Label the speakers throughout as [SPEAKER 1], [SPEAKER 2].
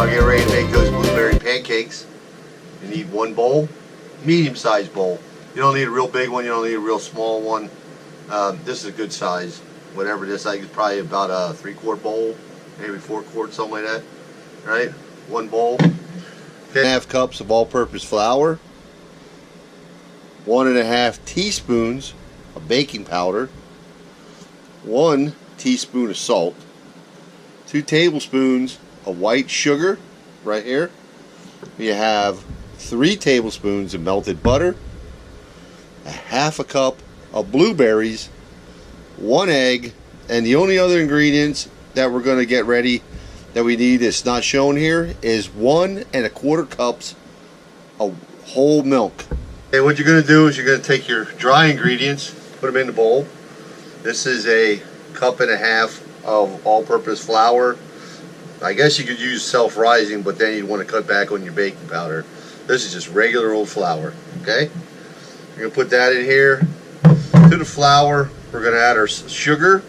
[SPEAKER 1] want to get ready to make those blueberry pancakes, you need one bowl, medium-sized bowl. You don't need a real big one, you don't need a real small one. This is a good size, whatever this is. I think it's probably about a 3/4 bowl, maybe 4/4, something like that. Right? One bowl. 1.5 cups of all-purpose flour, 1.5 teaspoons of baking powder, 1 teaspoon of salt, 2 tablespoons of white sugar right here. You have 3 tablespoons of melted butter, 1/2 cup of blueberries, 1 egg, and the only other ingredients that we're going to get ready that we need that's not shown here is 1.25 cups of whole milk. Okay, what you're going to do is you're going to take your dry ingredients, put them in the bowl. This is a 1.5 cups of all-purpose flour. I guess you could use self-rising, but then you'd want to cut back on your baking powder. This is just regular old flour. Okay, you're going to put that in here. To the flour, we're going to add our sugar.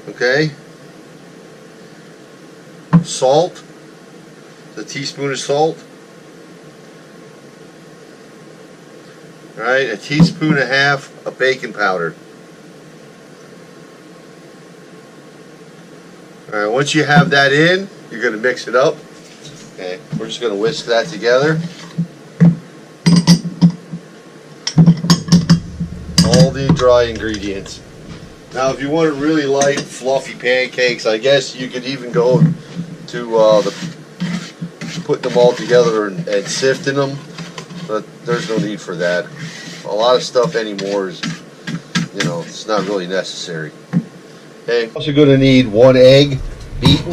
[SPEAKER 1] Okay, salt, a teaspoon of salt. Alright, 1.5 teaspoons of baking powder. Alright, once you have that in, you're going to mix it up. Okay, we're just going to whisk that together. All the dry ingredients. Now, if you want really light, fluffy pancakes, I guess you could even go to putting them all together and sifting them, but there's no need for that. A lot of stuff anymore is, you know, it's not really necessary. Okay, also going to need 1 egg beaten,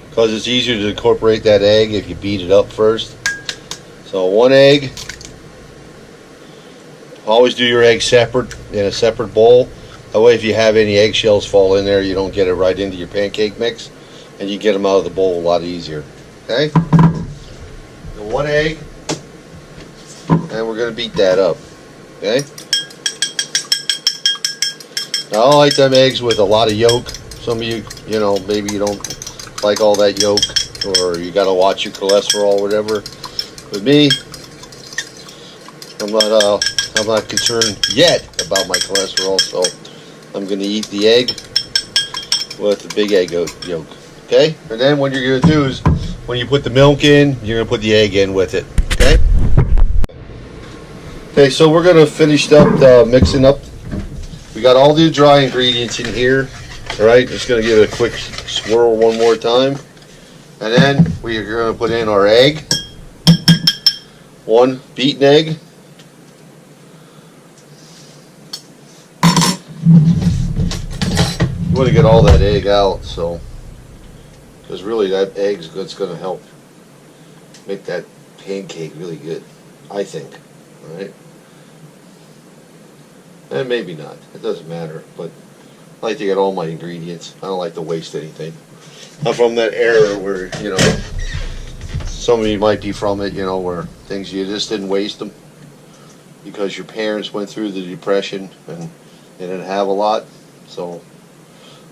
[SPEAKER 1] because it's easier to incorporate that egg if you beat it up first. So 1 egg. Always do your egg separate in a separate bowl. That way, if you have any eggshells fall in there, you don't get it right into your pancake mix, and you get them out of the bowl a lot easier. Okay? So 1 egg, and we're going to beat that up. Okay? Now, I like them eggs with a lot of yolk. Some of you, you know, maybe you don't like all that yolk, or you got to watch your cholesterol or whatever. With me, I'm not concerned yet about my cholesterol, so I'm going to eat the egg with the big egg yolk. Okay? And then what you're going to do is, when you put the milk in, you're going to put the egg in with it. Okay? Okay, so we're going to finish up mixing up. We got all the dry ingredients in here. Alright, just going to give it a quick swirl one more time. And then we are going to put in our egg. 1 beaten egg. You want to get all that egg out, so because really that egg's going to help make that pancake really good, I think. All right, and maybe not. It doesn't matter, but I like to get all my ingredients. I don't like to waste anything. I'm from that era where, you know, some of you might be from it, you know, where things you just didn't waste them because your parents went through the Depression and they didn't have a lot, so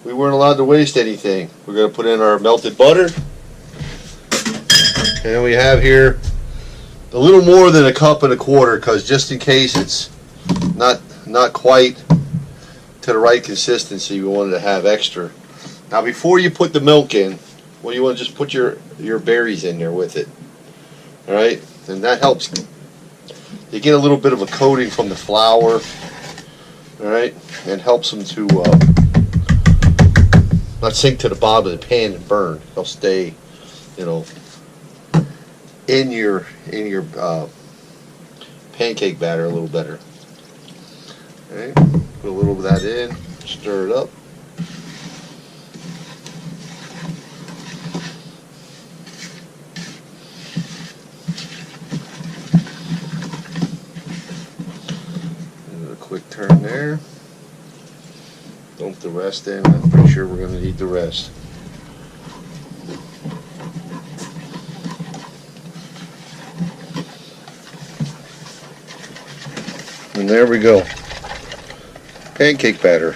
[SPEAKER 1] we weren't allowed to waste anything. We're going to put in our melted butter, and we have here a little more than 1.25 cups, because just in case it's not quite to the right consistency, we wanted to have extra. Now, before you put the milk in, well, you want to just put your berries in there with it. All right, and that helps. You get a little bit of a coating from the flour. All right, and helps them to not sink to the bottom of the pan and burn. They'll stay, you know, in your pancake batter a little better. All right, put a little of that in, stir it up. Give it a quick turn there. Dump the rest in. I'm pretty sure we're going to need the rest. And there we go. Pancake batter.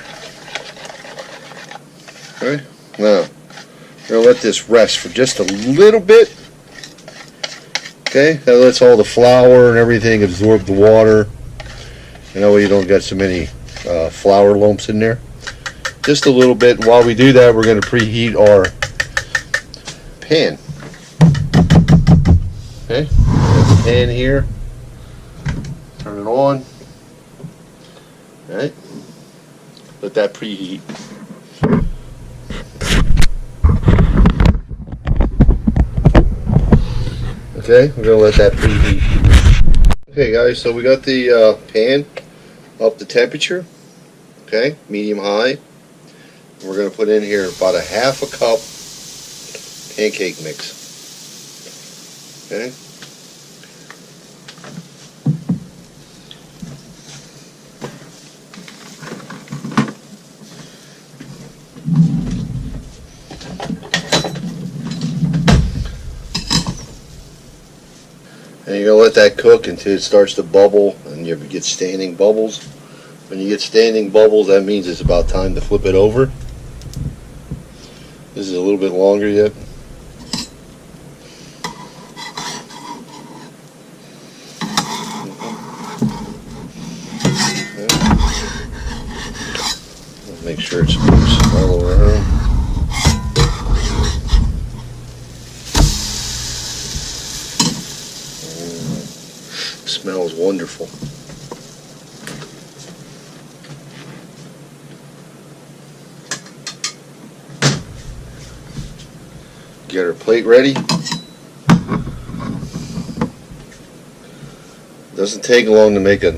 [SPEAKER 1] Okay. Now, We're going to let this rest for just a little bit. Okay, that lets all the flour and everything absorb the water. And that way you don't get so many flour lumps in there. Just a little bit. While we do that, we're going to preheat our pan. Okay, that's the pan here. Turn it on. Alright, let that preheat. Okay, we're going to let that preheat. Okay guys, so we got the pan up to temperature. Okay, medium high. We're going to put in here about a half a cup pancake mix. Okay. And you're going to let that cook until it starts to bubble and you get standing bubbles. When you get standing bubbles, that means it's about time to flip it over. This is a little bit longer yet. Make sure it's loose all around. Smells wonderful. Get our plate ready. Doesn't take long to make a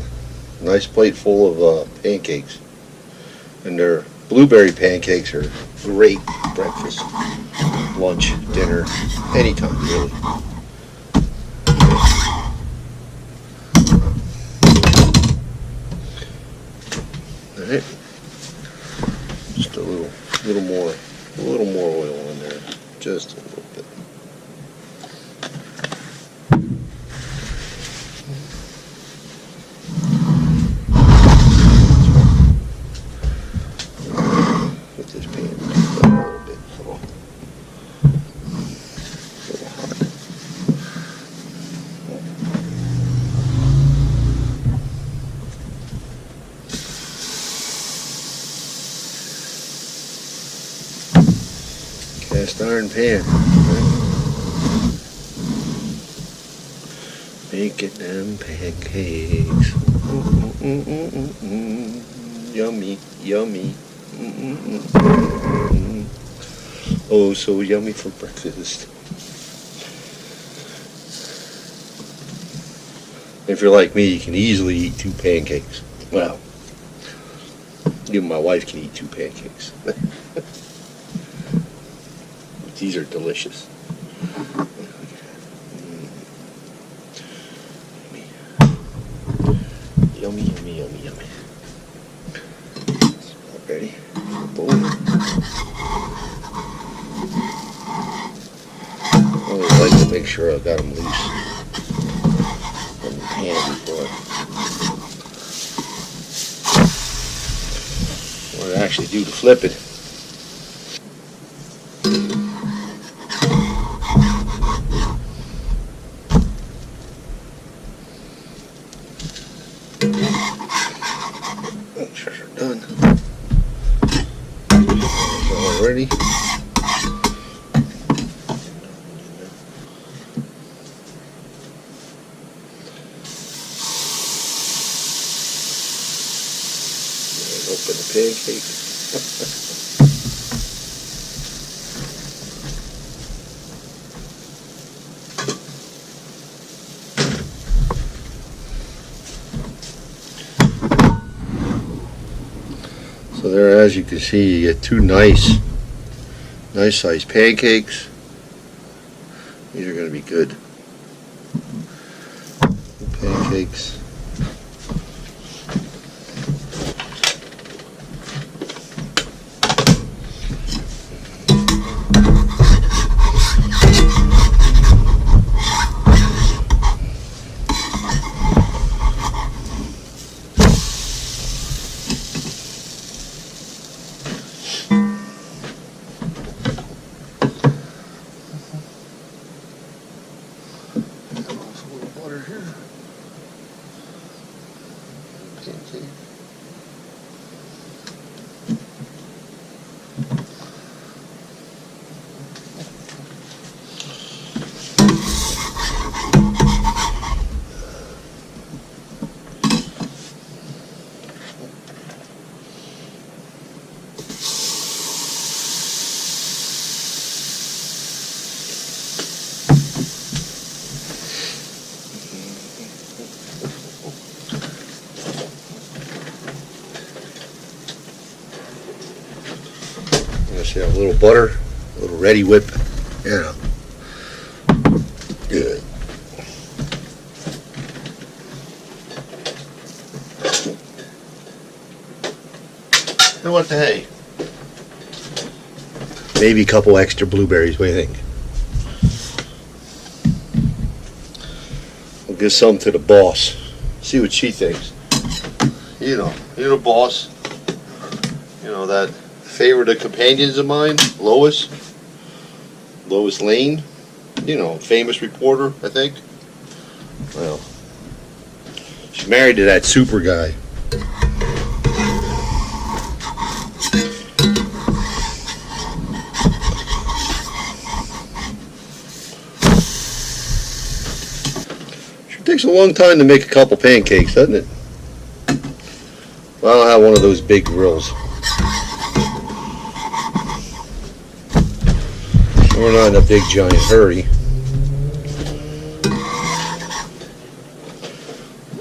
[SPEAKER 1] nice plate full of pancakes. And their blueberry pancakes are great breakfast, lunch, dinner, anytime really. Alright, just a little more oil in there, just a little bit. Put this pan a little bit, a little hot. Cast iron pan. Making them pancakes. Yummy, yummy. Oh, so yummy for breakfast. If you're like me, you can easily eat 2 pancakes. Well, even my wife can eat 2 pancakes. These are delicious. Yummy, yummy, yummy, yummy. Ready? Boom. I always like to make sure I've got them loose from the pan before. What I actually do to flip it. Make sure they're done. All ready. Open the pancake. So there, as you can see, you get 2 nice sized pancakes. These are going to be good pancakes. See, a little butter, a little ready whip. Yeah. Good. And what the hey? Maybe a couple extra blueberries. What do you think? We'll give some to the boss. See what she thinks. You know, you're the boss. You know, that favorite of companions of mine, Lois Lane. You know, famous reporter, I think. Well, she's married to that super guy. Sure takes a long time to make a couple pancakes, doesn't it? Well, I don't have one of those big grills. We're not in a big giant hurry.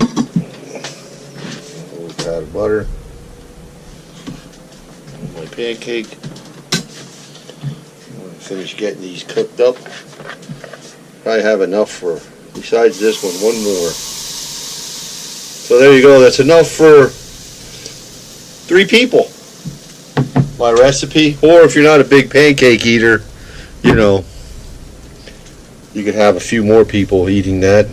[SPEAKER 1] A little pat of butter. My pancake. I'm going to finish getting these cooked up. Probably have enough for, besides this one more. So there you go. That's enough for 3 people. My recipe. Or if you're not a big pancake eater, you know, you could have a few more people eating that.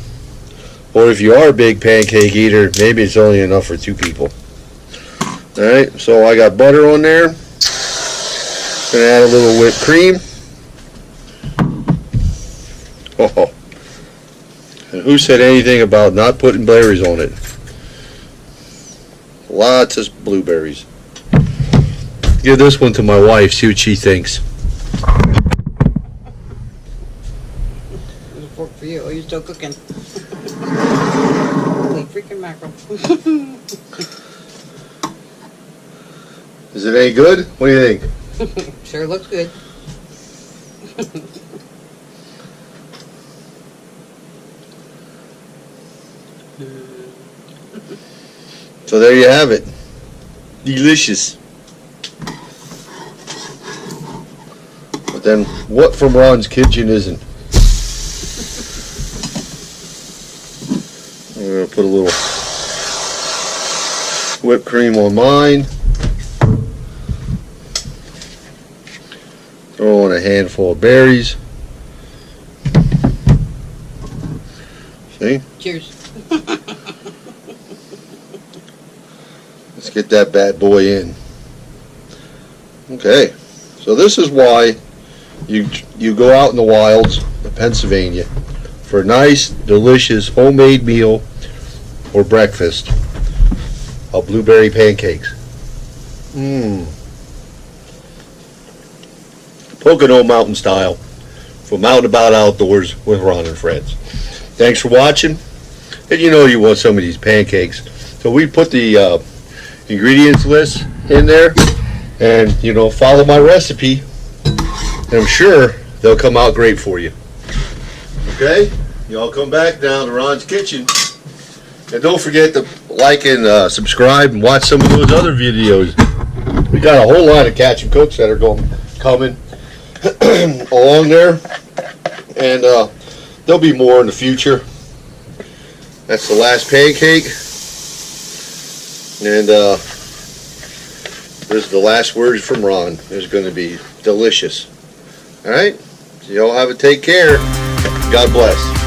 [SPEAKER 1] Or if you are a big pancake eater, maybe it's only enough for 2 people. Alright, so I got butter on there. Gonna add a little whipped cream. Oh. And who said anything about not putting berries on it? Lots of blueberries. Give this one to my wife, see what she thinks.
[SPEAKER 2] Fork for you. Are you still cooking? Holy freaking mackerel.
[SPEAKER 1] Is it any good? What do you think?
[SPEAKER 2] Sure looks good.
[SPEAKER 1] So there you have it. Delicious. But then what from Ron's kitchen isn't? I'm going to put a little whipped cream on mine. Throw in a handful of berries. See?
[SPEAKER 2] Cheers.
[SPEAKER 1] Let's get that bad boy in. Okay. So this is why you go out in the wilds of Pennsylvania for a nice, delicious homemade meal or breakfast of blueberry pancakes. Pocono Mountain style from Out About Outdoors with Ron and Friends. Thanks for watching. And you know you want some of these pancakes. So we put the ingredients list in there and, you know, follow my recipe. And I'm sure they'll come out great for you. Okay? Y'all come back down to Ron's Kitchen. And don't forget to like and subscribe and watch some of those other videos. We got a whole lot of catch and cooks that are coming along there. And there'll be more in the future. That's the last pancake. And this is the last words from Ron. It's going to be delicious. Alright? So y'all have a take care. God bless.